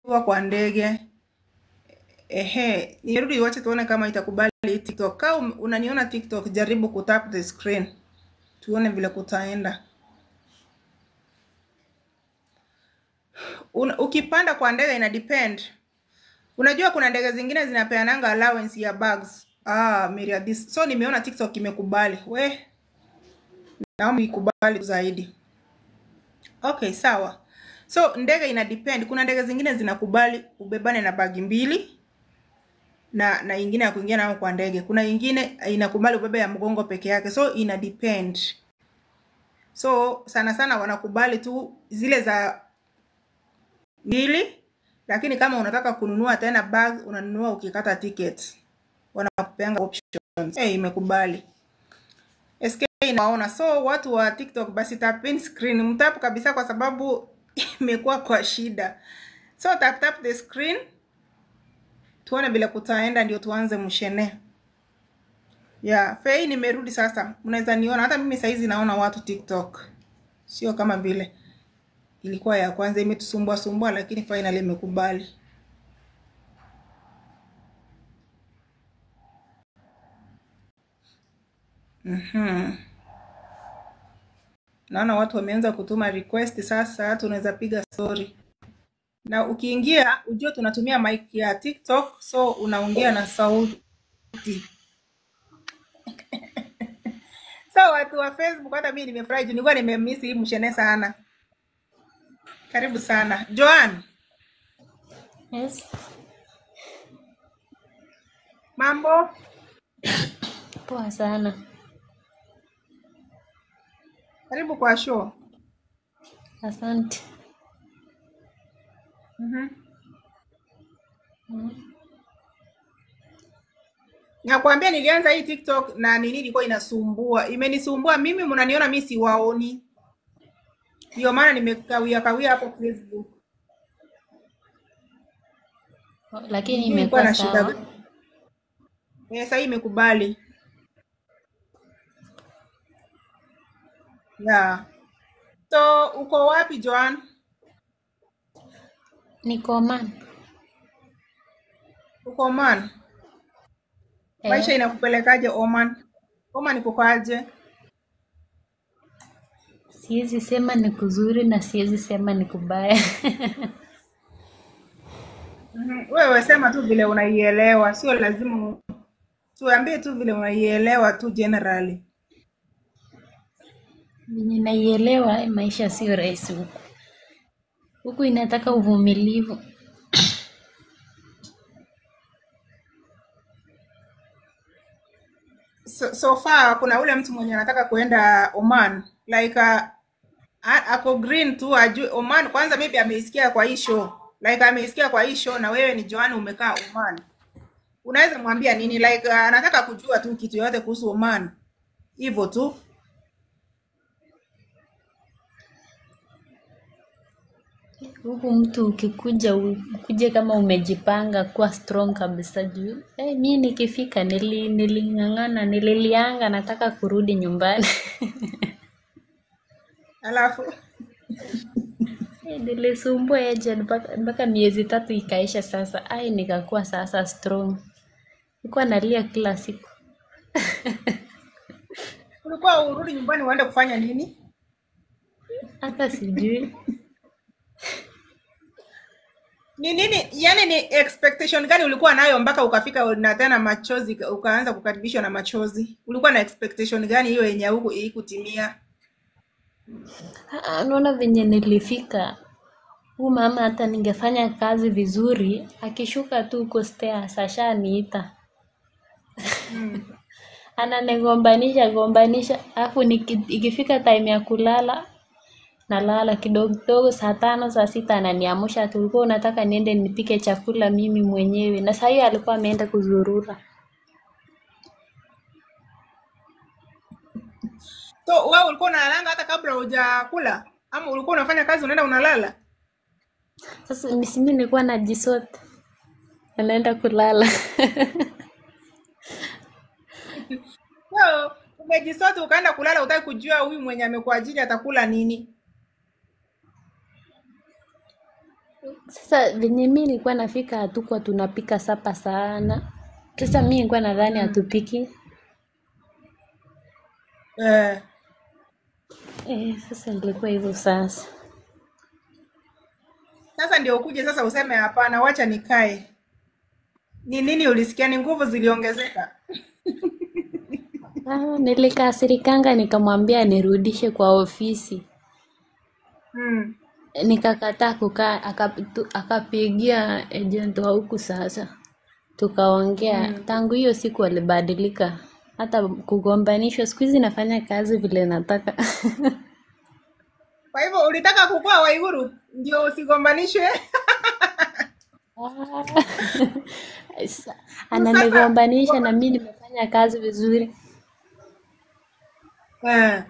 kwa ndege. Nirudi wache tuone kama itakubali TikTok. Kama unaniona TikTok, jaribu kutap the screen. Tuone vile kutaenda. Ukipanda kwa ndege ina depend. Unajua kuna ndege zingine zinapeananga allowance ya bags. Miria this. So nimeona TikTok imekubali. Naomba ikubali zaidi. Okay, sawa. So ndege ina depend. Kuna ndege zingine zinakubali ubebane na bagi mbili na ingine ya kuingia nayo kwa ndege. Kuna ingine inakubali ubebe ya mgongo peke yake. So ina depend. So sana sana wanakubali tu zile za mbili, lakini kama unataka kununua tena bag unanunua ukikata ticket. Wanakupeanga options. Imekubali. SK inaona. So watu wa TikTok basi tap in screen. Mtap kabisa kwa sababu imekuwa kwa shida. So tap the screen. Tuone bila kutaenda ndio tuanze mshene. Fei nimerudi sasa. Mnaweza niona hata mimi saizi naona watu TikTok. Sio kama vile ilikuwa ya kwanza imetusumbua lakini finally imekubali. Naona watu wameanza kutuma request sasa tunaweza piga story. Na ukiingia ujue tunatumia mic ya TikTok, so unaongea na sauti. So watu wa Facebook hata mimi nimefurahi, nilikuwa nimemiss hii mshene sana. Karibu sana. Joan. Yes. Mambo? Poa sana. Karibu kwa show. Asante. Nakwambia nilianza hii TikTok na nini ilikuwa inasumbua. Imenisumbua mimi, mnaniona mimi siwaoni. Ndio maana nimekawia hapo Facebook. Lakini imekuwa sawa. Sasa hii imekubali. So uko wapi Joan? Niko Oman. Uko Oman? Maisha inakupelekaje Oman? Oman ikoje? Siwezi sema ni kuzuri na siwezi sema ni kubaya. Wewe sema tu vile unaielewa, sio lazima tuambie tu vile unaielewa tu generally. Ninaielewa maisha sio rahisi huku. Huku inataka uvumilivu. So far kuna ule mtu mwenye anataka kuenda Oman like ako green tu ajue Oman. Kwanza maybe ameisikia kwa hii show, like ameisikia kwa hii show, na wewe ni Joan umekaa Oman, unaweza mwambia nini? Like anataka kujua tu kitu yote kuhusu Oman hivyo tu. Huku mtu ukikuja ukuje kama umejipanga kuwa strong kabisa juu. Mimi nikifika nilingangana nililianga nataka kurudi nyumbani. Alafu nilisumbua agent mpaka miezi 3 ikaisha sasa. Nikakuwa sasa strong. Nilikuwa nalia kila siku. Ulikuwa urudi nyumbani uende kufanya nini? Hata sijui. Ni nini? Yaani ni expectation gani ulikuwa nayo mpaka ukafika na tena machozi ukaanza kukaribishwa na machozi? Ulikuwa na expectation gani hiyo yenye huko ikutimia? Naona venye nilifika. Huyu mama hata ningefanya kazi vizuri, akishuka tu uko stairs ashaniita. Ananigombanisha, alafu ikifika time ya kulala nalala kidogo saa 5 saa 6 ananiamsha tulikuwa unataka niende nipike chakula mimi mwenyewe, na sasa hiyo alikuwa ameenda kuzurura. So wewe ulikuwa unalala hata kabla hujakula ama ulikuwa unafanya kazi unaenda unalala? Sasa mimi nilikuwa najisota. Anaenda kulala. So umejisota ukaenda kulala, utaki kujua huyu mwenye amekuajiri atakula nini? Sasa venye mimi nilikuwa nafika hatukuwa tunapika sapa sana. Sasa mimi nilikuwa nadhani hatupiki. Eh, Sasa ilikuwa hivyo sasa. sasa ndio ukuje sasa useme hapana, wacha nikae. Ni nini ulisikia? Ni nguvu ziliongezeka? Nilikasirikanga nikamwambia nirudishe kwa ofisi. Mm. Nikakataa kukaa, akapigia agent wa huku sasa. Tukaongea. Tangu hiyo siku alibadilika. Hata kugombanishwa siku hizi nafanya kazi vile nataka. Kwa hivyo ulitaka kukua Waiguru ndio usigombanishwe? Ananigombanisha na mimi nimefanya kazi vizuri. Eh.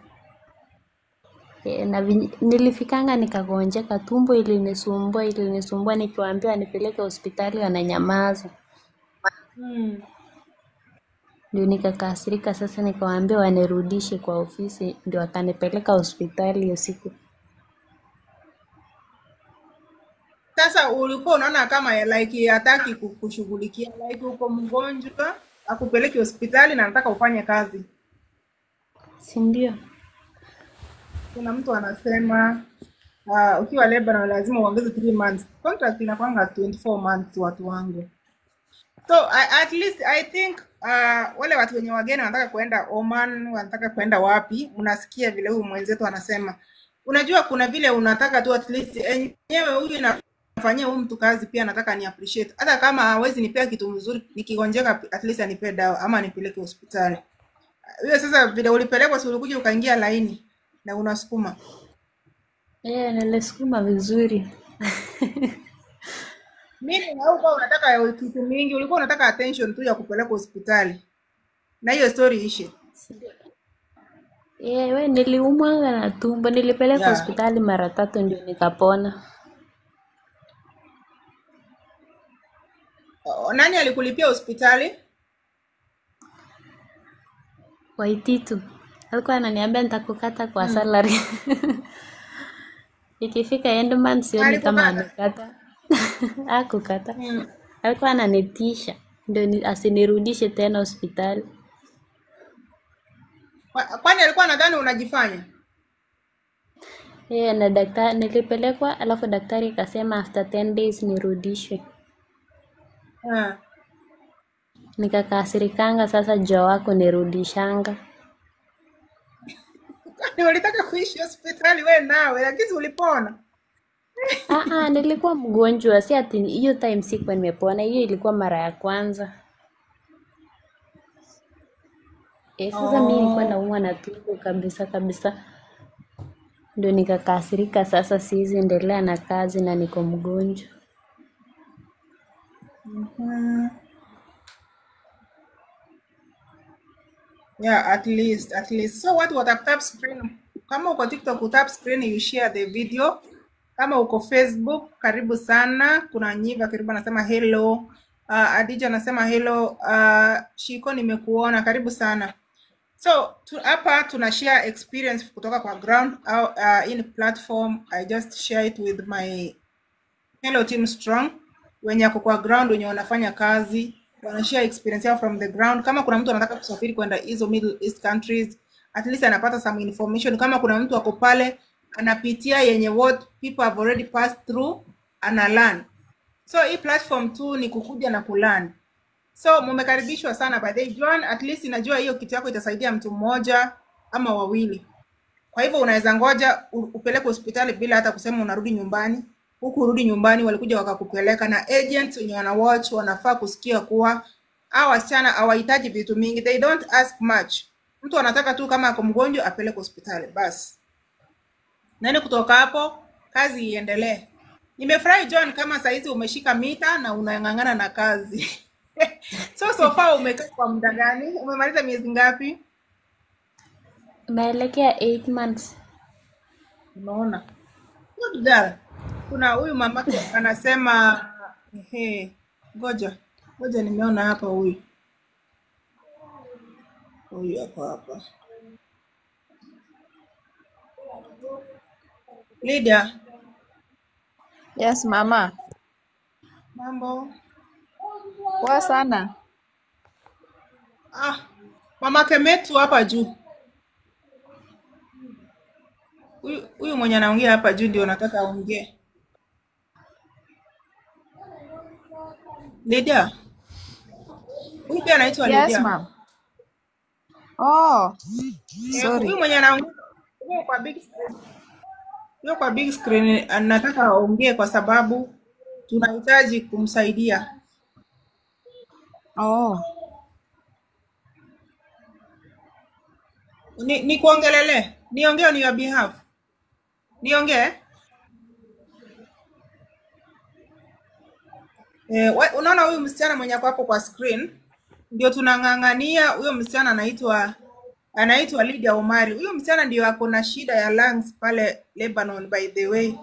Na nilifikanga nikagonjeka, tumbo ilinisumbua nikiwaambia nipeleke hospitali wananyamaza. Ndio nikakasirika sasa, nikawaambia wanirudishe kwa ofisi, ndio akanipeleka hospitali hiyo siku. Sasa ulikuwa unaona kama like hataki kukushughulikia, like uko mgonjwa akupeleke hospitali na nataka ufanye kazi. Si ndio? Kuna mtu anasema ukiwa Lebanon lazima uongeze 3 months. Contract inakwanga 24 months watu wangu. So at least I think wale watu wenye wageni wanataka kuenda Oman, wanataka kuenda wapi, unasikia vile huyu mwenzetu anasema. Unajua kuna vile unataka tu at least enyewe huyu nafanyia huyu mtu kazi pia nataka ni appreciate. Hata kama hawezi nipea kitu mzuri, nikigonjeka at least anipe dawa ama nipeleke hospitali. Wewe sasa vile ulipelekwa, si ulikuja ukaingia laini na unasukuma? Nilisukuma vizuri. Mimi na wewe unataka kitu mingi, ulikuwa unataka attention tu ya kupeleka hospitali. Na hiyo story ishe. Wewe niliumwa na tumbo, nilipeleka hospitali mara 3 ndio nikapona. Nani alikulipia hospitali? Waititu. Alikuwa ananiambia nitakukata kwa salary. Ikifika end month sioni kama amekata. Hakukata. Alikuwa ananitisha ndio asinirudishe tena hospitali. Kwani alikuwa nadhani unajifanya? Na daktari nilipelekwa, alafu daktari akasema after 10 days nirudishwe. Nikakasirikanga sasa, jua wako nirudishanga. Kwani ulitaka kuishi hospitali wewe nawe, lakini ulipona? Nilikuwa mgonjwa, si ati hiyo time sikuwa nimepona, hiyo ilikuwa mara ya kwanza. Sasa mimi nilikuwa naumwa na tumbo kabisa. Ndio nikakasirika sasa, siwezi endelea na kazi na niko mgonjwa. Yeah, at least. So watu watap screen. Kama uko TikTok utap screen, you share the video. Kama uko Facebook, karibu sana. Kuna Nyiva karibu anasema hello. Adija anasema hello. Shiko nimekuona, karibu sana. So hapa tuna share experience kutoka kwa ground au in platform. I just share it with my Hello Team Strong, wenye ako kwa ground, wenye wanafanya kazi, wanashare experience yao from the ground. Kama kuna mtu anataka kusafiri kwenda hizo Middle East countries, at least anapata some information. Kama kuna mtu ako pale anapitia yenye what people have already passed through, ana learn. So hii platform tu ni kukuja na kulearn. So mumekaribishwa sana by the Joan, at least najua hiyo kitu yako itasaidia mtu mmoja ama wawili. Kwa hivyo unaweza ngoja upeleke hospitali bila hata kusema unarudi nyumbani. Huku urudi nyumbani walikuja wakakupeleka, na agents wenye wana watch wanafaa kusikia kuwa hawa wasichana hawahitaji vitu mingi. They don't ask much. Mtu anataka tu kama ako mgonjwa apeleke hospitali basi. Nani kutoka hapo kazi iendelee. Nimefurahi John kama saizi umeshika mita na unang'ang'ana na kazi. So far umekaa kwa muda gani? Umemaliza miezi ngapi? Naelekea 8 months. Unaona? Good girl. Kuna huyu mamake anasema ngoja nimeona hapa huyu ako hapa. Lydia, Yes, mama. Mambo. Poa sana. Mama Kemetu hapa juu. Huyu mwenye anaongea hapa juu ndio nataka aongee. Lydia. Huyu pia anaitwa Yes, Lydia. ma'am. Oh, Huyu sorry. mwenye anaongea kwa big screen. Huyo kwa big screen anataka aongee kwa sababu tunahitaji kumsaidia. Oh, Ni kuongelele. Niongee on your behalf. Niongee. Unaona huyu msichana mwenye ako hapo kwa screen ndio tunang'ang'ania. Huyo msichana anaitwa Lydia Omari. Huyo msichana ndio ako na shida ya lungs pale Lebanon, by the way.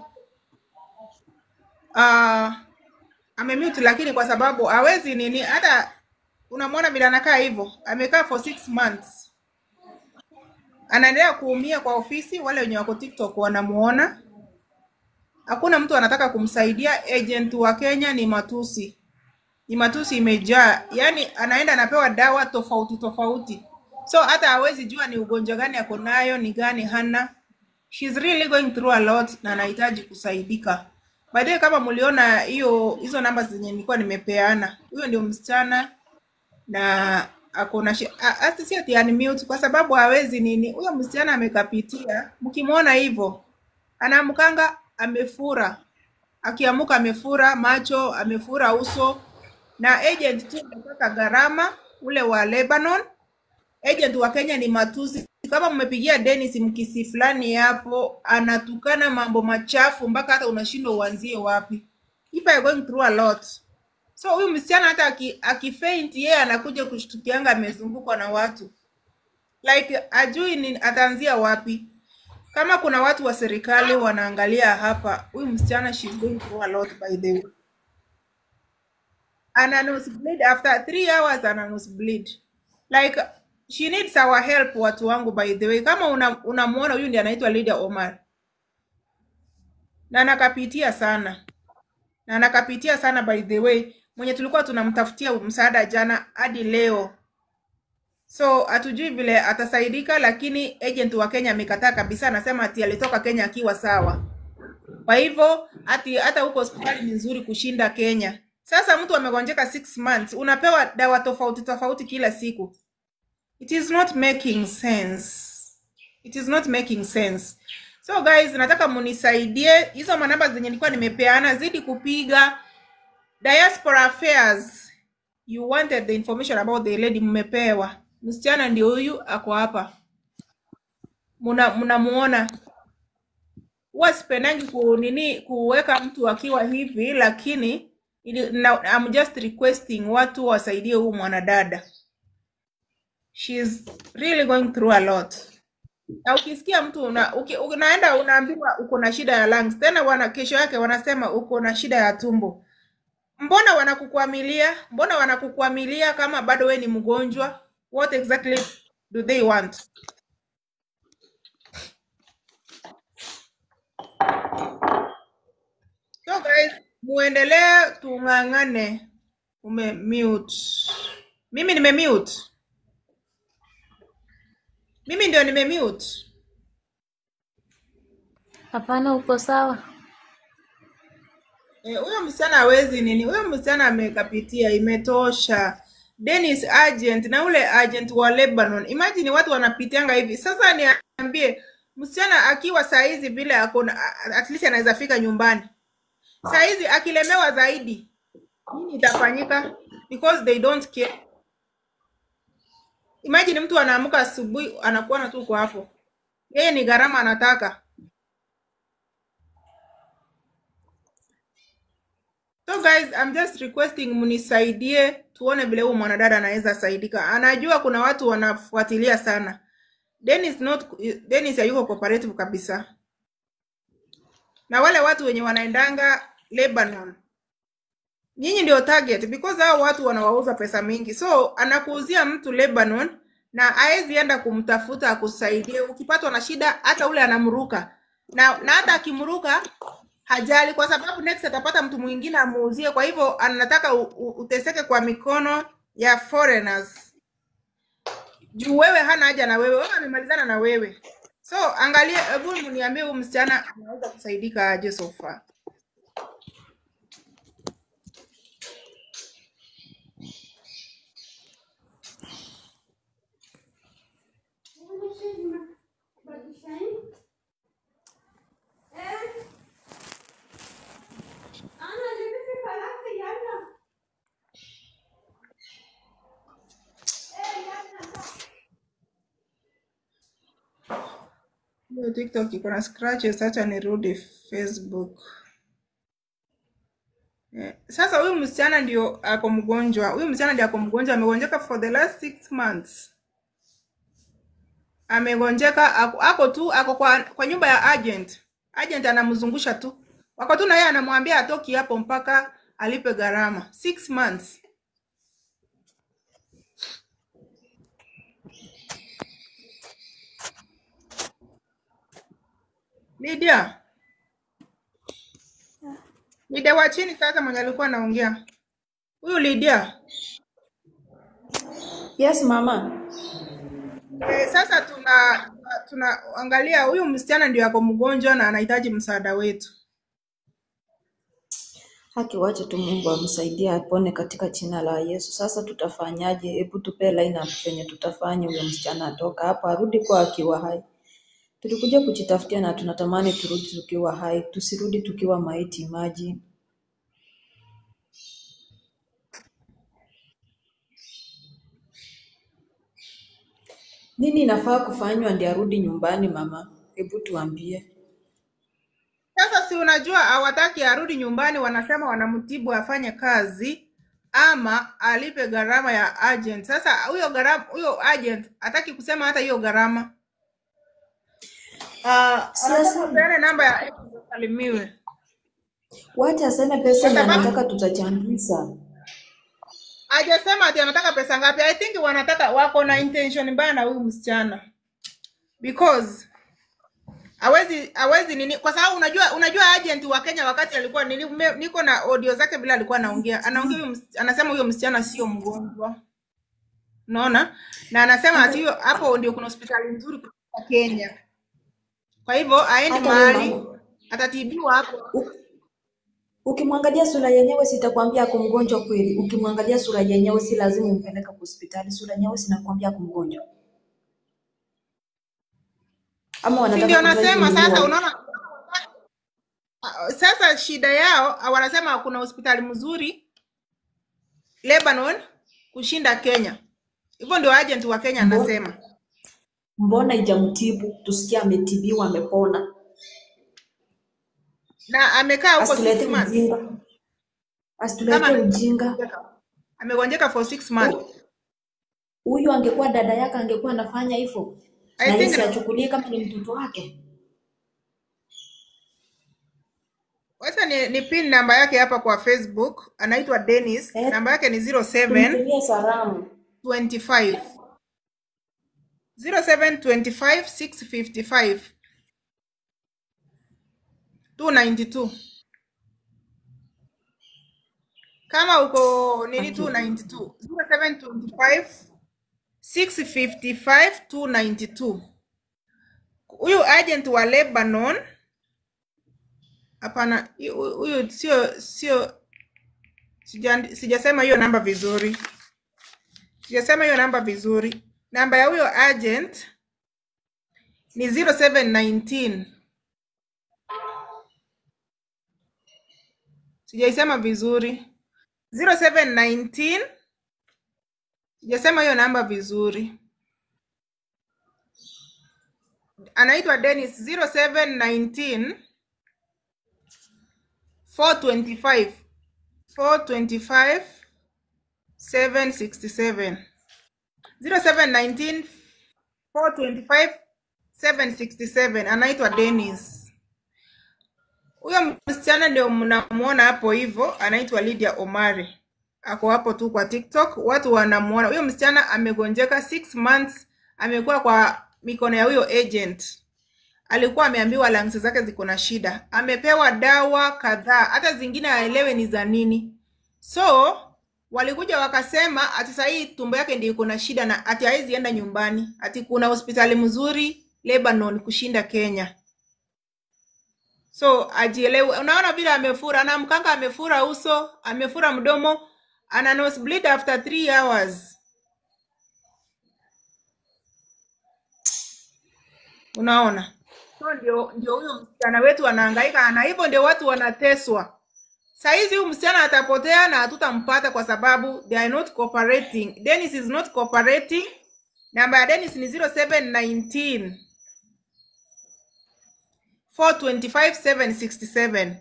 Amemute lakini kwa sababu hawezi nini, hata unamwona vile anakaa hivyo. Amekaa for 6 months. Anaendelea kuumia kwa ofisi. Wale wenye wako TikTok wanamuona. Hakuna mtu anataka kumsaidia. Agent wa Kenya ni matusi. Ni matusi imejaa. Yaani anaenda anapewa dawa tofauti tofauti. So hata hawezi jua ni ugonjwa gani ako nayo, ni gani hana. She's really going through a lot na anahitaji kusaidika. By the way, kama mliona hizo namba zenye nilikuwa nimepeana, huyo ndio msichana na akona si ati unmute kwa sababu hawezi nini. Huyo msichana amekapitia. Mkimwona hivyo anamkanga amefura. Akiamuka amefura macho, amefura uso. Na agent tu anataka gharama ule wa Lebanon. Agent wa Kenya ni matusi. Kama mmepigia Dennis mkisi fulani hapo, anatukana mambo machafu mpaka hata unashindwa uanzie wapi. People are going through a lot. So huyu msichana hata akifaint yeye anakuja kushtukianga amezungukwa na watu. Like ajui ni ataanzia wapi. Kama kuna watu wa serikali wanaangalia hapa, huyu msichana she's going through a lot by the way. Ana nose bleed after 3 hours, ana nose bleed. Like she needs our help watu wangu by the way. Kama unamuona huyu ndiye anaitwa Lydia Omar. Na anakapitia sana. Na anakapitia sana by the way. Mwenye tulikuwa tunamtafutia msaada jana hadi leo. So hatujui vile atasaidika, lakini agent wa Kenya amekataa kabisa. Anasema ati alitoka Kenya akiwa sawa. Kwa hivyo hata huko hospitali ni nzuri kushinda Kenya. Sasa mtu amegonjeka 6 months, unapewa dawa tofauti tofauti kila siku. It is not making sense. It is not making sense. So guys, nataka munisaidie. Hizo manamba zenye nilikuwa nimepeana zidi kupiga. Diaspora Affairs. You wanted the information about the lady, mmepewa. Msichana ndio huyu ako hapa. Mnamuona. Huwa sipendangi kuweka mtu akiwa hivi, lakini I'm just requesting watu wasaidie huyu mwanadada. She's really going through a lot. Na ukisikia mtu unaenda unaambiwa uko na shida ya lungs, tena kesho yake wanasema uko na shida ya tumbo. Mbona wanakukwamilia kama bado we ni mgonjwa? What exactly do they want? So guys, muendelee tung'ang'ane. Mute. Mimi nimemute. Mimi ndio nimemute. Hapana, uko sawa. Huyo msichana hawezi nini? Huyo msichana amekapitia, imetosha. Dennis agent na ule agent wa Lebanon. Imagine watu wanapitianga hivi. Sasa niambie, msichana akiwa saizi vile akona at least anaweza fika nyumbani. Saizi akilemewa zaidi, nini itafanyika? Because they don't care. Imagine mtu anaamka asubuhi anakuwa na tu kwa hapo. Yeye ni gharama anataka. So guys, I'm just requesting munisaidie tuone vile huyu mwanadada anaweza saidika. Anajua kuna watu wanafuatilia sana. Dennis hayuko cooperative kabisa. Na wale watu wenye wanaendanga Lebanon, nyinyi ndio target because hao watu wanawauza pesa mingi. So anakuuzia mtu Lebanon na haezi enda kumtafuta akusaidie. Ukipatwa na shida hata ule anamruka. Na hata akimruka hajali kwa sababu next atapata mtu mwingine amuuzie, kwa hivyo anataka uteseke kwa mikono ya foreigners. Juu wewe hana haja na wewe amemalizana na wewe. So angalia, hebu niambie huyu msichana anaweza kusaidika aje so far. Hiyo TikTok iko na scratches, acha nirudi Facebook. Sasa huyu msichana ndio ako mgonjwa. Huyu msichana ndio ako mgonjwa, amegonjeka for the last 6 months. Amegonjeka ako kwa nyumba ya agent. Agent anamzungusha tu. Wako tu na yeye anamwambia atoki hapo mpaka alipe gharama. 6 months. Lydia. Lydia wa chini sasa mwenye alikuwa anaongea. Huyu Lydia. Yes, mama. Sasa tunaangalia huyu msichana ndio ako mgonjwa na anahitaji msaada wetu. Haki wache tu Mungu amsaidie apone katika jina la Yesu. Sasa tutafanyaje? Hebu tupe line up penye tutafanya huyo msichana atoka hapa arudi kwa akiwa hai. Tulikuja kujitafutia na tunatamani turudi tukiwa hai, tusirudi tukiwa maiti maji. Nini inafaa kufanywa ndio arudi nyumbani mama? Hebu tuambie. Sasa si unajua hawataki arudi nyumbani, wanasema wanamtibu afanye kazi ama alipe gharama ya agent. Sasa huyo agent hataki kusema hata hiyo gharama. Sasa peane namba ya agent usalimiwe. Wacha aseme pesa na anataka tutachangisha. Hajasema ati anataka pesa ngapi. I think wako na intention mbaya na huyu msichana. Because hawezi nini, kwa sababu unajua agent wa Kenya wakati alikuwa niko na audio zake bila alikuwa anaongea anasema huyo msichana sio mgonjwa, unaona, na anasema ati hiyo hapo ndio kuna hospitali nzuri kwa Kenya, kwa hivyo aende mahali atatibiwa hapo. Ukimwangalia sura yenyewe sitakwambia ako mgonjwa kweli. Ukimwangalia sura yenyewe si lazima umpeleke kwa hospitali. Sura yenyewe sinakwambia ako mgonjwa. Ama wanataka ndio nasema sasa, unaona sasa shida yao wanasema kuna hospitali mzuri Lebanon kushinda Kenya. Hivyo ndio agent wa Kenya anasema. Mbona ijamtibu? Tusikia ametibiwa amepona. Na amekaa huko 6 months. Asitulete ujinga. Amegonjeka for 6 months. Huyu angekuwa dada yake angekuwa anafanya hivyo. Na yeye achukulie kama ni mtoto wake. Wacha ni pin namba yake hapa kwa Facebook. Anaitwa Dennis. Namba yake ni 0725 655 292. Kama uko nini 292 0725 655 292. Huyu agent wa Lebanon, hapana, huyu sio sijasema hiyo namba vizuri. Namba ya huyo agent ni 0719. Sijaisema vizuri. 0719. Sijasema hiyo namba vizuri. Anaitwa Dennis. 0719 425 767. 0719 425 767. Anaitwa Dennis. Huyo msichana ndio mnamuona hapo hivyo, anaitwa Lydia Omari. Ako hapo tu kwa TikTok, watu wanamuona. Huyo msichana amegonjeka 6 months, amekuwa kwa mikono ya huyo agent. alikuwa ameambiwa lungs zake ziko na shida. Amepewa dawa kadhaa, hata zingine haelewe ni za nini. So walikuja wakasema ati sasa hii tumbo yake ndio iko na shida na ati haizi enda nyumbani. Ati kuna hospitali mzuri Lebanon kushinda Kenya. So ajielewe. Unaona vile amefura, na mkanga amefura uso, amefura mdomo, ana nosebleed after 3 hours. Unaona? So ndio huyo msichana wetu anahangaika, na hivyo ndio watu wanateswa. Saizi huyu msichana atapotea na hatutampata kwa sababu they are not cooperating. Dennis is not cooperating. Namba ya Dennis ni 0719 425 767.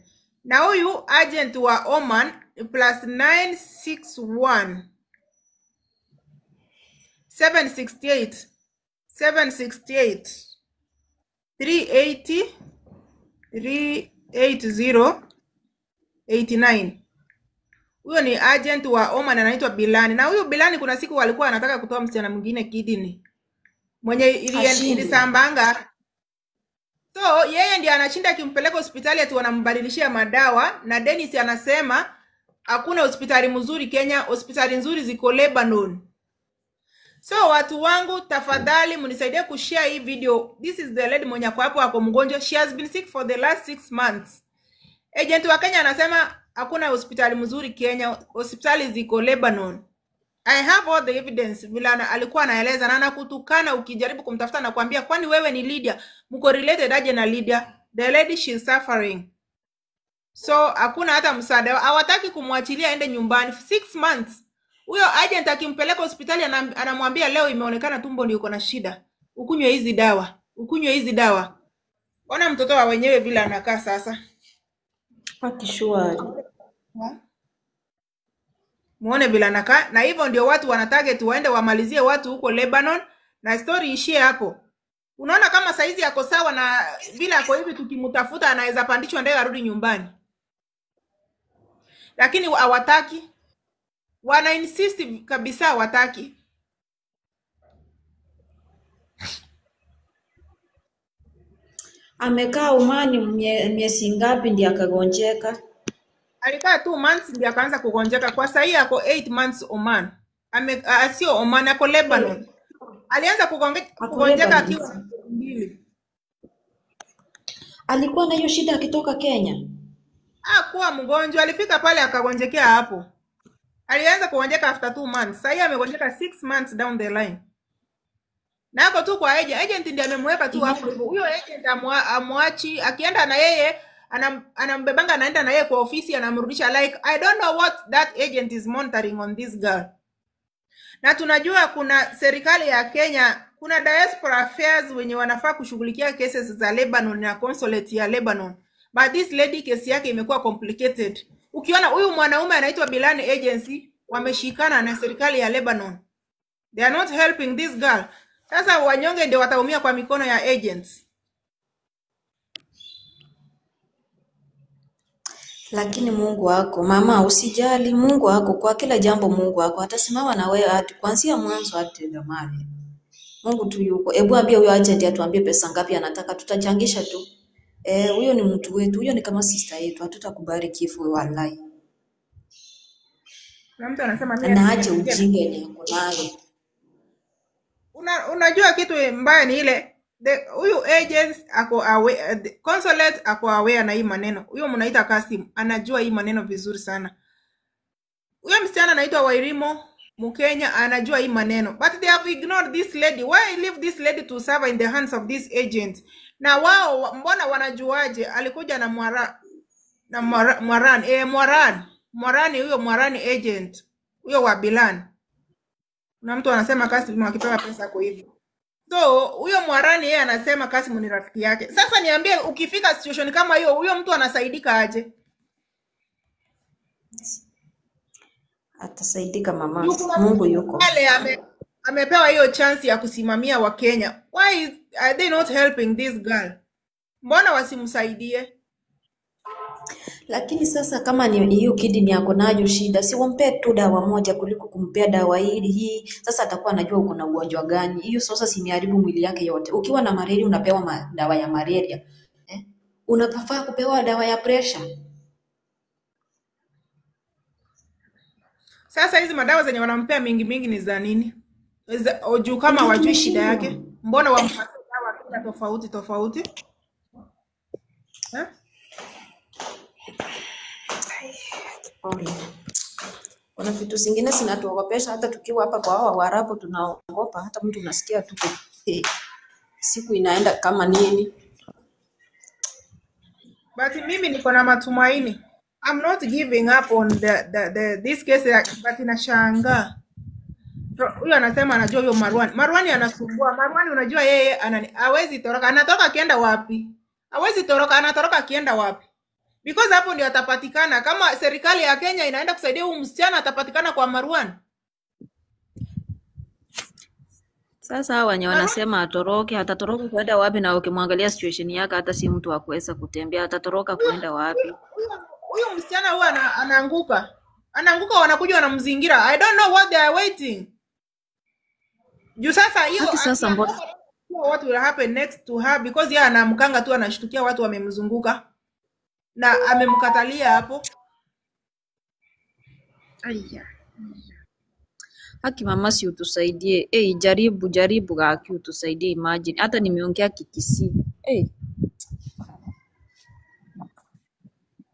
Na huyu agent wa Oman plus 961 768 380 89. Huyo ni agent wa Oman anaitwa Bilani. Na huyo Bilani kuna siku walikuwa anataka kutoa msichana mwingine kidney. Mwenye ilisambanga. So yeye ndiye anashinda kimpeleka hospitali ati wanambadilishia madawa, na Dennis anasema hakuna hospitali mzuri Kenya, hospitali nzuri ziko Lebanon. So watu wangu tafadhali mnisaidie kushare hii video. This is the lady mwenye ako mgonjwa. She has been sick for the last 6 months. Agent wa Kenya anasema hakuna hospitali mzuri Kenya, hospitali ziko Lebanon. I have all the evidence. Vila alikuwa anaeleza na anakutukana ukijaribu kumtafuta na kuambia kwani wewe ni Lydia, mko related aje na Lydia? The lady she is suffering. So hakuna hata msaada. Hawataki kumwachilia aende nyumbani 6 months. Huyo agent akimpeleka hospitali anamwambia leo imeonekana tumbo ndio uko na shida. Ukunywe hizi dawa. Ukunywe hizi dawa. Ona mtoto wa wenyewe vile anakaa sasa. Akishwari. Muone vile anakaa, na hivyo ndio watu wanatarget waende wamalizie watu huko Lebanon na story ishie hapo. Unaona kama saizi yako sawa na vile ako hivi tukimtafuta anaweza pandishwa ndege arudi nyumbani. Lakini hawataki. Wana insist kabisa hawataki. Amekaa Omani miezi ngapi ndiye akagonjeka? Alikaa 2 months ndiye akaanza kugonjeka. Kwa sasa ako 8 months Oman. Sio Oman, ako Lebanon. Alianza kugonjeka akiwa 2. Alikuwa na hiyo shida akitoka Kenya? Kuwa mgonjwa, alifika pale akagonjekea hapo. Alianza kugonjeka after 2 months. Sasa amegonjeka 6 months down the line. Na hapo tu kwa agent ndiye amemweka tu hapo. Huyo agent amwachi, akienda na yeye anambebanga anaenda na yeye kwa ofisi anamrudisha. Like I don't know what that agent is monitoring on this girl. Na tunajua kuna serikali ya Kenya, kuna diaspora affairs wenye wanafaa kushughulikia cases za Lebanon na consulate ya Lebanon. But this lady kesi yake imekuwa complicated. Ukiona huyu mwanaume anaitwa Bilani Agency wameshikana na serikali ya Lebanon. They are not helping this girl. Sasa wanyonge ndio wataumia kwa mikono ya agents. Lakini Mungu wako, mama usijali, Mungu wako kwa kila jambo, Mungu wako atasimama na wewe hadi kuanzia mwanzo hadi dhamani. Mungu tu yuko. Hebu ambia huyo agent atuambie pesa ngapi anataka, tutachangisha tu. Huyo ni mtu wetu, huyo ni kama sister yetu, hatutakubali kifo wallahi. Na mtu anasema mimi na aje ujinga yenye nayo. Unajua kitu mbaya ni ile huyu agents ako aware, consulate ako aware na hii maneno. Huyo mnaita Kasim anajua hii maneno vizuri sana. Huyo msichana anaitwa Wairimo Mkenya anajua hii maneno, but they have ignored this lady. Why leave this lady to serve in the hands of this agent? Na wao mbona wanajuaje? Alikuja na Mwarani huyo Mwarani agent huyo wa Bilan. Na mtu anasema Kasim akipewa pesa kwa hivyo. So huyo Mwarani yeye anasema Kasim ni rafiki yake. Sasa niambie ukifika situation kama hiyo huyo mtu anasaidika aje? Atasaidika mama. Mungu yuko. Wale amepewa hiyo chance ya kusimamia wa Kenya. Why are they not helping this girl? Mbona wasimsaidie? Lakini sasa kama ni hiyo kidney yako nayo shida, si umpe tu dawa moja kuliko kumpea dawa hii. Sasa atakuwa anajua uko na ugonjwa gani. Hiyo sasa simeharibu mwili yake yote. Ukiwa na malaria unapewa dawa ya malaria. Unafaa kupewa dawa ya pressure. Sasa hizi madawa zenye wanampea mingi ni za nini? Juu kama wajui shida yake, mbona wampatie dawa kila tofauti? Kuna vitu zingine zinatuogopesha, hata tukiwa hapa kwa hawa Waarabu tunaogopa. Hata mtu unasikia tu siku inaenda kama nini. But mimi niko na matumaini. I'm not giving up on this case, but inashangaa. Huyo anasema anajua huyo Marwani anasumbua. Marwani unajua yeye hawezi toroka. Anatoka akienda wapi? Hawezi toroka, anatoroka akienda wapi? Because hapo ndio atapatikana. Kama serikali ya Kenya inaenda kusaidia huyu msichana, atapatikana kwa Marwani. Sasa hawa wenye wanasema atoroke, atatoroka kwenda wapi? Na ukimwangalia situation yake hata si mtu wa kuweza kutembea, atatoroka kwenda wapi? Huyu msichana huwa anaanguka. Anaanguka, wanakuja wanamzingira. I don't know what they are waiting. Juu sasa hiyo sasa mbona what will happen next to her, because yeye anamkanga tu, anashtukia watu wamemzunguka na amemkatalia hapo. Aya. Haki mama, si utusaidie. Jaribu haki utusaidie. Imagine hata nimeongea Kikisii.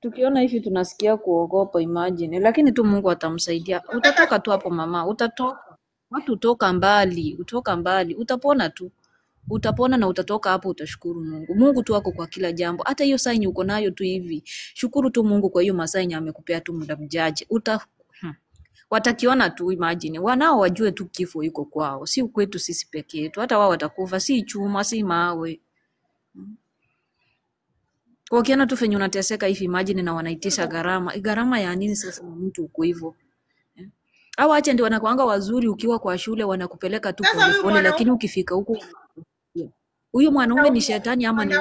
Tukiona hivi tunasikia kuogopa, imagine. Lakini tu Mungu atamsaidia. Utatoka tu hapo mama, utatoka. Watu utoka mbali, utapona tu. Utapona na utatoka hapo, utashukuru Mungu. Mungu tu wako kwa kila jambo. Hata hiyo saini uko nayo tu hivi. Shukuru tu Mungu kwa hiyo masaini amekupea tu muda mjaje. Watakiona tu, imagine. Wanao wajue tu kifo iko kwao. Si kwetu sisi peke yetu. Hata wao watakufa, si chuma, si mawe. Kwa kiana tu fenye unateseka hivi, imagine, na wanaitisha gharama. Gharama ya nini sasa mtu uko hivyo? Au acha ndio wanakuanga wazuri, ukiwa kwa shule wanakupeleka tu pole, lakini ukifika huko huyo mwanaume ni shetani ama ni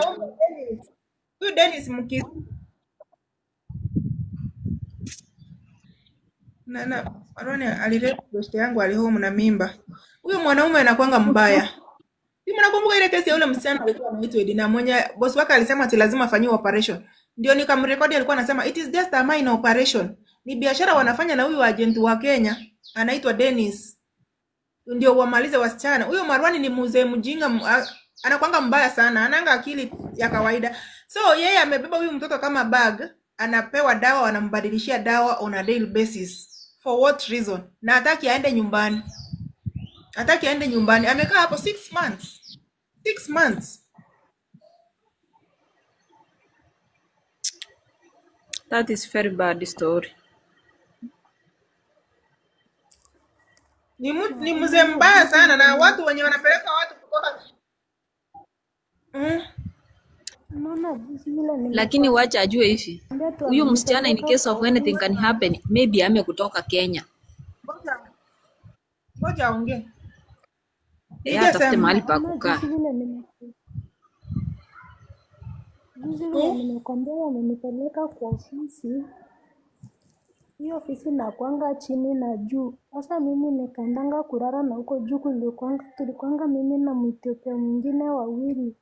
huyu Dennis Mkisi. Marwani alirepu doste yangu alihome na mimba. Huyo mwanaume anakuanga mbaya. Mimi nakumbuka ile kesi ya yule msichana alikuwa anaitwa Edina, mwenye boss wake alisema ati lazima afanyiwe operation. Ndio nikamrekodi, alikuwa anasema it is just a minor operation. Ni biashara wanafanya na huyu agent wa Kenya anaitwa Dennis. Ndio wamalize wasichana. Huyo Marwani ni mzee mjinga, anakuanga mbaya sana, ananga akili ya kawaida. So yeye amebeba huyu mtoto kama bag, anapewa dawa, wanambadilishia dawa on a daily basis. For what reason? Na hataki aende nyumbani. Amekaa hapo 6 months. 6 months. That is very bad story. Ni mzee mbaya sana, na watu wenye wanapeleka watu kutoka Lakini wacha ajue hivi. Huyu msichana in case of anything can happen, maybe ame kutoka Kenya. Ngoja ongee. Atafute mahali pa kukaa. Nimekwambia wamenipeleka kwa ofisi. Hiyo ofisi nakuanga chini na juu. Sasa mimi nikaendanga kulala na huko juu tulikuanga mimi na Mwethiopia mwingine wawili.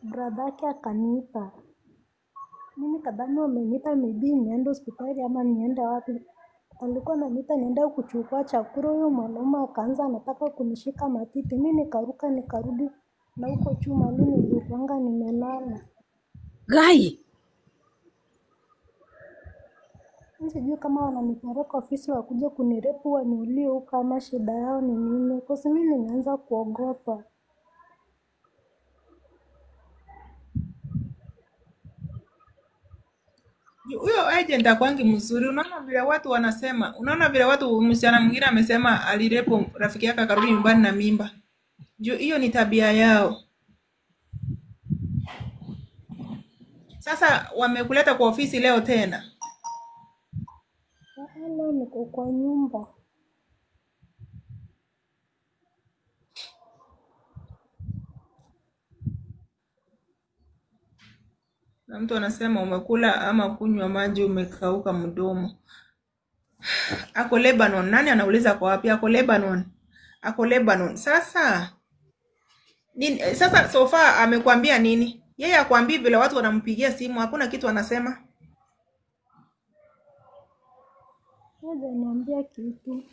Bradhake akaniita. Mimi kadhani wameniita maybe niende hospitali ama niende wapi. Alikuwa ananiita niende kuchukua chakula. Huyo mwanaume akaanza anataka kunishika matiti. Mimi nikaruka nikarudi na huko chuma nilikuanga nimelala. Gai. Sijui kama wananipeleka ofisi wakuja kunirepu waniulie huko kama shida yao ni nini. Kwa sababu mimi nimeanza kuogopa. Huyo agent akwangi mzuri. Unaona vile watu wanasema. Unaona vile watu, msichana mwingine amesema alirepo rafiki yake akarudi nyumbani na mimba. Hiyo ni tabia yao. Sasa wamekuleta kwa ofisi leo tena. Leo niko kwa nyumba. Na mtu anasema umekula ama kunywa maji umekauka mdomo. Ako Lebanon. Nani anauliza kwa wapi? Ako Lebanon. Ako Lebanon. Sasa nini, sasa so far amekwambia nini? Yeye akwambii vile watu wanampigia simu, hakuna kitu anasema. Hajaniambia kitu.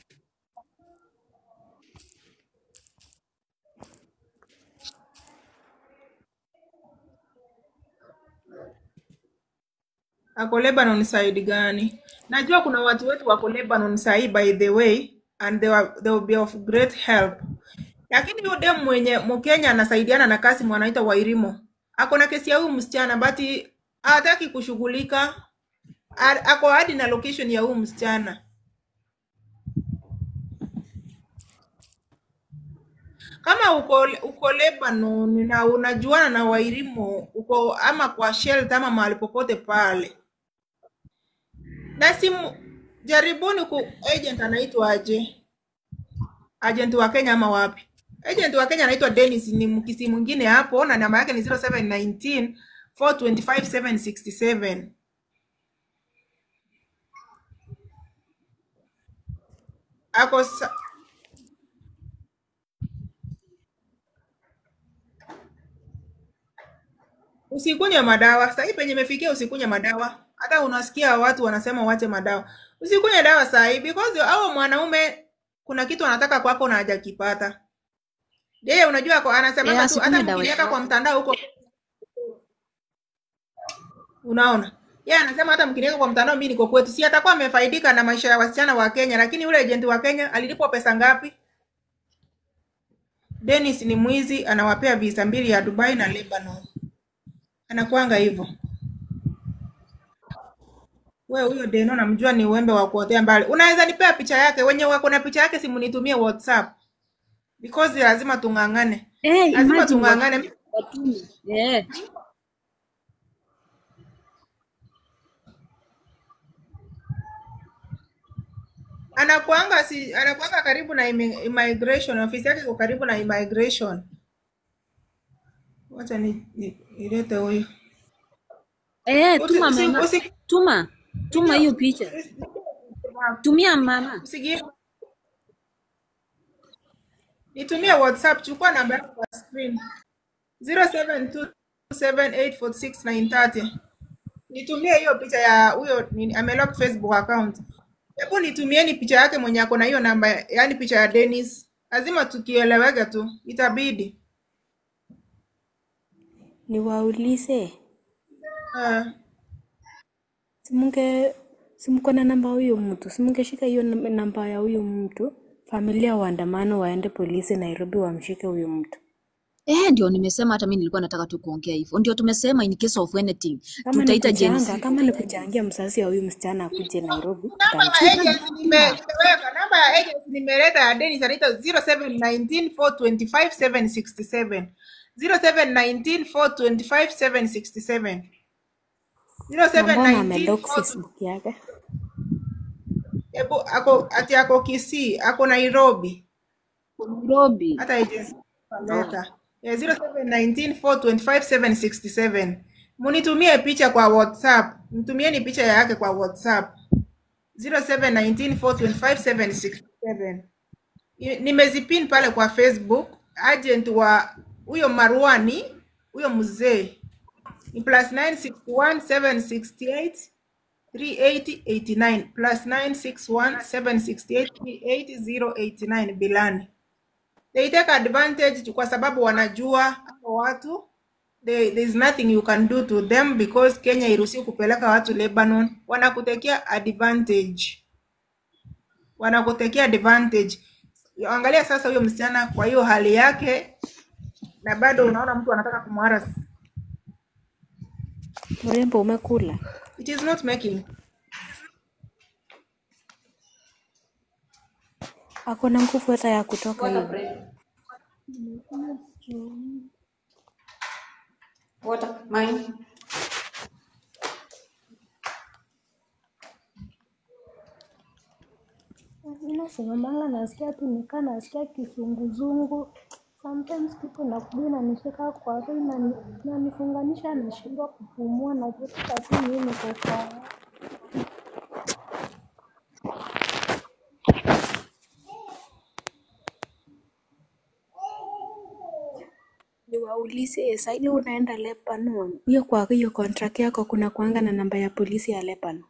Ako Lebanon side gani? Najua kuna watu wetu wako Lebanon side by the way, and they will be of great help. Lakini huyo dem mwenye Mkenya anasaidiana na kasi mwanaita Wairimo. Ako na kesi ya huyu msichana but hataki kushughulika. Ako hadi na location ya huyu msichana. Kama uko Lebanon na unajuana na Wairimo, uko ama kwa shelter ama mahali popote pale. Na simu jaribuni ku agent anaitwa aje? Agent wa Kenya ama wapi? Agent wa Kenya anaitwa Dennis, ni mkisi mwingine hapo na namba yake ni 0719 425 767. Ako usikunywe madawa. Sasa hivi penye imefikia usikunywe madawa. Hata unasikia watu wanasema wache madawa. Usikunywe dawa sasa hivi because hao mwanaume kuna kitu anataka kwako na hajakipata. Yeye unajua kwa anasema tu hata mkiniweka kwa mtandao huko. Unaona? Yeye anasema hata mkiniweka kwa mtandao mimi niko kwetu. Si atakuwa amefaidika na maisha ya wasichana wa Kenya, lakini yule agent wa Kenya alilipwa pesa ngapi? Dennis ni mwizi, anawapea visa mbili ya Dubai na Lebanon. Anakuanga hivyo. Wewe huyo Deno namjua ni uembe wa kuotea mbali. Unaweza nipea picha yake? Wenye wako na picha yake simunitumie WhatsApp. Because lazima tungangane. Lazima tungangane. Anakuanga karibu na immigration, ofisi yake iko karibu na immigration. Wacha nilete huyo. Tuma mama. Tuma hiyo picha. Tumia mama. Nitumie WhatsApp, chukua namba yako kwa screen. 0727846930. Nitumie hiyo picha ya huyo amelock Facebook account. Hebu nitumieni picha yake mwenye ako na hiyo namba, yani picha ya Dennis. Lazima tukieleweke tu, itabidi. Niwaulize. Simuko na namba huyo mtu. Simungeshika hiyo namba ya huyo mtu. Familia waandamano waende polisi Nairobi wamshike huyo mtu. Ndio nimesema, hata mimi nilikuwa nataka tu kuongea hivyo. Ndio tumesema in case of anything tutaita Jensi. Kama ni kuchangia msasi ya huyu msichana akuje Nairobi. Namba ya agency nimeleta ya Dennis anaitwa 0719425767. 0719425767. 0719 Facebook yake. Ako Kisii, ako Nairobi. Hata agency leta. 0719425767. Munitumie picha kwa WhatsApp. Mtumieni picha yake kwa WhatsApp. 0719425767. Nimezipin pale kwa Facebook. Agent wa huyo Marwani, huyo mzee ni +96176838089 +96176838089 Bilani. They take advantage kwa sababu wanajua hapo watu there is nothing you can do to them because Kenya iruhusi kupeleka watu Lebanon. Wanakutekea advantage. Angalia sasa huyo msichana kwa hiyo hali yake na bado unaona mtu anataka kumharasi. Mrembo umekula. It is not making. Ako na nguvu hata ya kutoka hiyo. Water, mine. Ninasimamanga nasikia tu nasikia kisunguzungu. Sometimes kitu nakuja inanishika kwa roho inanifunganisha nashindwa kupumua na kitu lakini mimi niko sawa. Niwaulize saa ile unaenda Lebanon, hiyo kwa hiyo contract yako kuna kuanga na namba ya polisi ya Lebanon?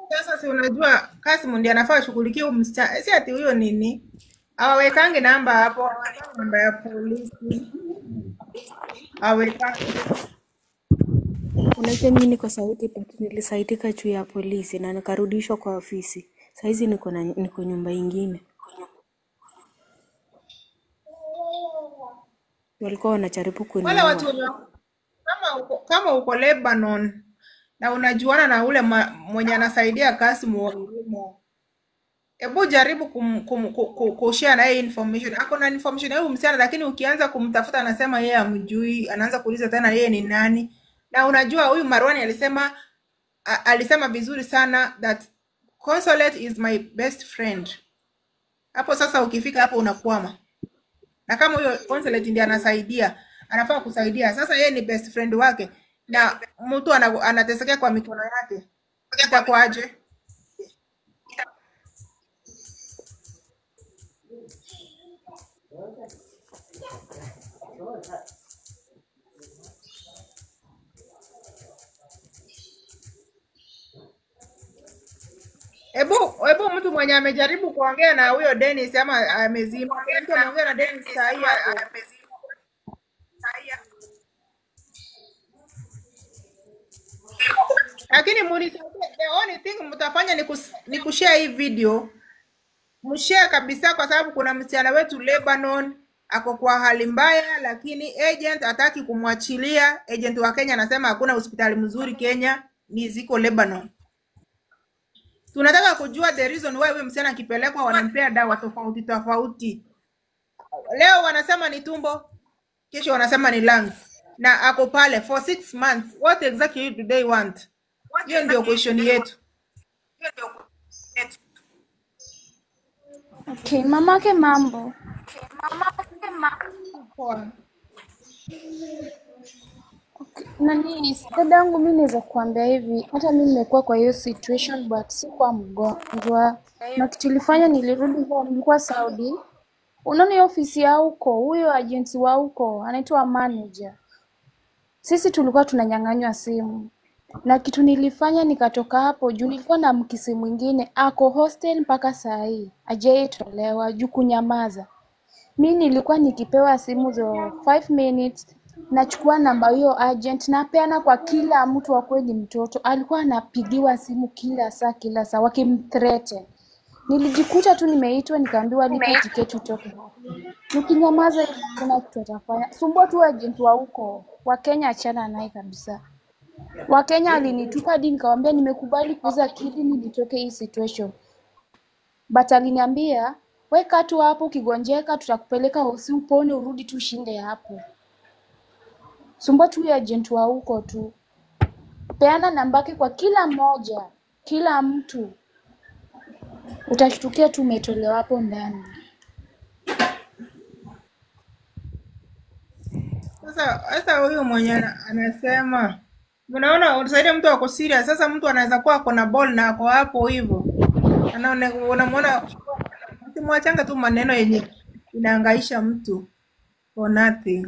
Sasa si unajua Kassim ndiye anafaa shughulikie huyu msichana. Si ati huyo nini? Hawawekangi namba hapo, hawawekangi namba ya polisi. Hawawekangi. Unajua mimi niko sauti but nilisaidika juu ya polisi na nikarudishwa kwa ofisi. Saizi niko nyumba ingine. Walikuwa wanajaribu Wale watu kuniua. kama uko Lebanon na unajuana na ule mwenye anasaidia Kassim Wairimu, hebu jaribu kushare na yeye information. Ako na information ya huyu msichana, lakini ukianza kumtafuta anasema yeye hamjui, anaanza kuuliza tena yeye ni nani. Na unajua huyu Marwani alisema vizuri sana that Consolate is my best friend. Hapo sasa ukifika hapo unakwama. Na kama huyo Consolate ndiye anasaidia, anafaa kusaidia. Sasa yeye ni best friend wake na mtu anatesekea kwa mikono yake. Itakuwaje? Hebu mtu mwenye amejaribu kuongea na huyo Dennis ama amezima. Mtu anaongea na Dennis saa hii hapo. Lakini munisaidie, the only thing mtafanya ni kushare hii video. Mshare kabisa, kwa sababu kuna msichana wetu Lebanon ako kwa hali mbaya, lakini agent hataki kumwachilia. Agent wa Kenya anasema hakuna hospitali mzuri Kenya, ni ziko Lebanon. Tunataka kujua the reason why huyo msichana akipelekwa wanampea dawa tofauti tofauti. Leo wanasema ni tumbo, kesho wanasema ni lungs, na ako pale for 6 months. What exactly do they want? Hiyo ndio question yetu. Okay, mamake mambo. Poa. Okay. Nani, dadangu mimi naweza kuambia hivi, hata mimi nimekuwa kwa hiyo situation but sikuwa mgonjwa. Na kitu ilifanya nilirudi home, nilikuwa Saudi. Unaona hiyo ofisi ya huko, huyo agent wa huko anaitwa manager. Sisi tulikuwa tunanyang'anywa simu. Na kitu nilifanya nikatoka hapo juu nilikuwa na mkisi mwingine ako hostel mpaka saa hii. Hajaitolewa juu kunyamaza. Mimi nilikuwa nikipewa simu za 5 minutes, nachukua namba hiyo agent napeana kwa kila mtu wa kweli mtoto. Alikuwa anapigiwa simu kila saa wakimthreaten. Nilijikuta tu nimeitwa nikaambiwa lipa tiketi utoke hapo. Ukinyamaza kuna kitu atafanya. Sumbua tu agent wa huko. Wa Kenya achana naye kabisa. Wa Kenya alinitupa hadi nikamwambia nimekubali kuuza kidney nitoke hii situation. But aliniambia weka tu hapo, ukigonjeka tutakupeleka hosi upone urudi tu shinde hapo. Sumbua tu ya agent wa huko tu. Peana nambake kwa kila mmoja, kila mtu. Utashtukia tu umetolewa hapo ndani. Sasa huyu mwenye anasema, unaona unasaidia mtu ako serious. Sasa mtu anaweza kuwa ako na ball na ako hapo hivyo. Unamwona simwachanga tu maneno yenye inahangaisha mtu for nothing.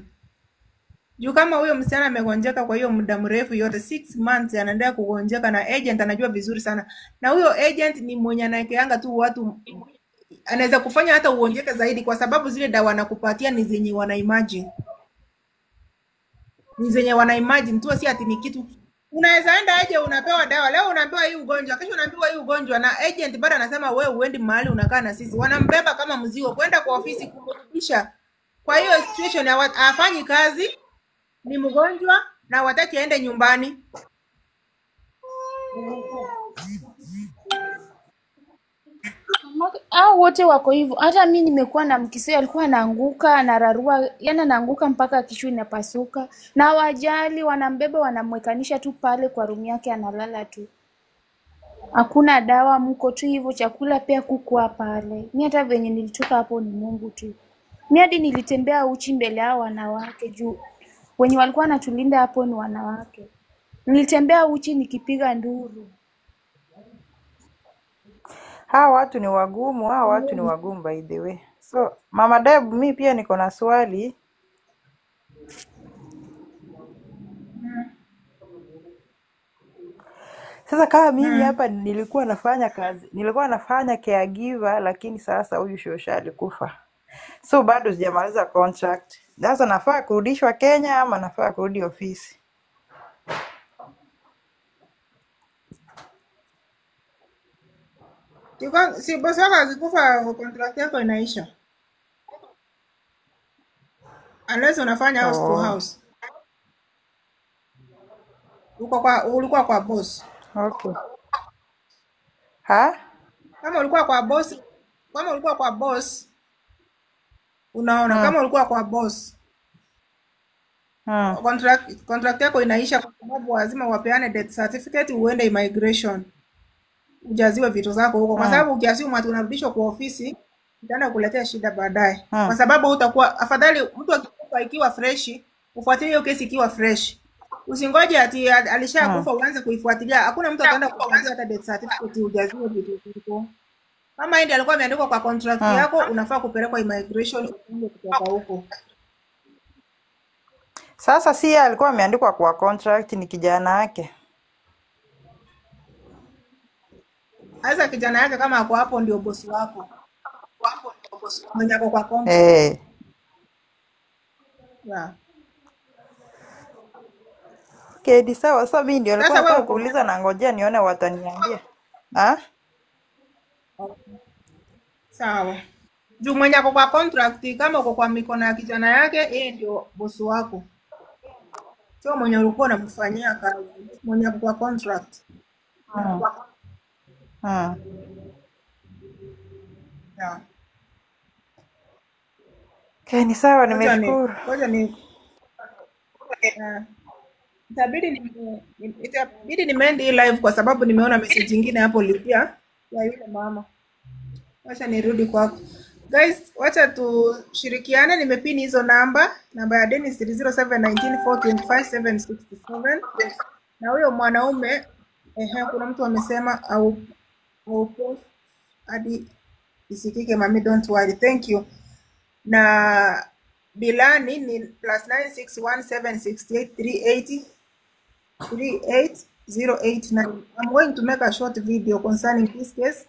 Juu kama huyo msichana amegonjeka kwa hiyo muda mrefu yote 6 months anaendelea kugonjeka, na agent anajua vizuri sana. Na huyo agent ni mwenye anaekeanga tu watu, anaweza kufanya hata ugonjeke zaidi, kwa sababu zile dawa anakupatia ni zenye wana imagine. Ni zenye wana imagine tu, si ati ni kitu. Unaweza enda aje unapewa dawa, leo unapewa hii ugonjwa, kesho unapewa hii ugonjwa, na agent bado anasema wewe uendi mahali unakaa na sisi. Wanambeba kama mzigo kwenda kwa ofisi kumrudisha. Kwa hiyo situation hafanyi kazi, ni mgonjwa na wataki aende nyumbani. Hao wote wako hivyo. Hata mi nimekuwa na mkisi alikuwa anaanguka, anararua, yani anaanguka mpaka kichwa inapasuka. Na wajali wanambeba wanamwekanisha tu pale kwa room yake analala tu. Hakuna dawa, mko tu hivyo, chakula pia kukua pale. Mi hata venye nilitoka hapo ni Mungu tu. Mi hadi nilitembea uchi mbele yao wanawake juu wenye walikuwa wanatulinda hapo ni wanawake. Nilitembea uchi nikipiga nduru. Hawa watu ni wagumu, hawa watu ni wagumu by the way. So, Mama Deb, mi pia niko na swali. Sasa kama mimi hapa nilikuwa nafanya caregiver, lakini sasa huyu shosha alikufa. So bado sijamaliza contract. Sasa nafaa kurudishwa Kenya ama nafaa kurudi ofisi? Si bosi wako akikufa contract yako inaisha. Unless unafanya house to house. Ulikuwa kwa boss. Okay. Ha? Kama ulikuwa kwa boss, unaona kama ulikuwa kwa boss, contract yako inaisha kwa sababu lazima wapeane death certificate uende immigration. Ujaziwe vitu zako huko kwa sababu ukiassume ati unarudishwa kwa ofisi itaenda kukuletea shida baadaye. Kwa sababu utakuwa afadhali mtu akikufa ikiwa fresh, ufuatilie hiyo kesi ikiwa fresh. Usingoje ati alishakufa uanze kuifuatilia. Hakuna mtu ataenda kufuatilia hata death certificate ujaziwe vitu huko. Kama ndiye alikuwa ameandikwa kwa contract yako, unafaa kupelekwa immigration uende kutoka huko. Sasa si yeye alikuwa ameandikwa kwa contract, ni kijana yake. Sasa kijana yake kama ako hapo ndio bosi wako. Mwenye ako kwa contract. Yeah. Okay, di sawa. So mimi ndio nilikuwa nataka kuuliza na ngojea nione wataniambia. Okay. Sawa. Juu mwenye ako kwa contract kama uko kwa mikono ya kijana yake, yeye ndio bosi wako. Sio mwenye ulikuwa unamfanyia kazi, mwenye ako kwa contract. Yeah. Okay, ni sawa, nimeshukuru. Itabidi nimeenda hii live kwa sababu nimeona message nyingine hapo lipia ya yule mama. Wacha nirudi kwako. Guys, wacha tushirikiane, nimepini hizo namba ya Dennis 0719425767 na huyo mwanaume kuna mtu amesema au post hadi isikike mami, don't worry. Thank you. Na Bilani ni +96176838089. I'm going to make a short video concerning this case,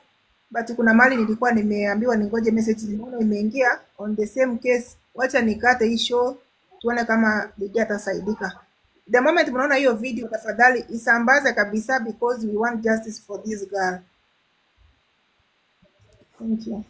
but kuna mali nilikuwa nimeambiwa ningoje message nimeona imeingia on the same case. Wacha nikate hii show tuone kama Lydia atasaidika. The moment mnaona hiyo video, tafadhali isambaze kabisa because we want justice for this girl. Thank you.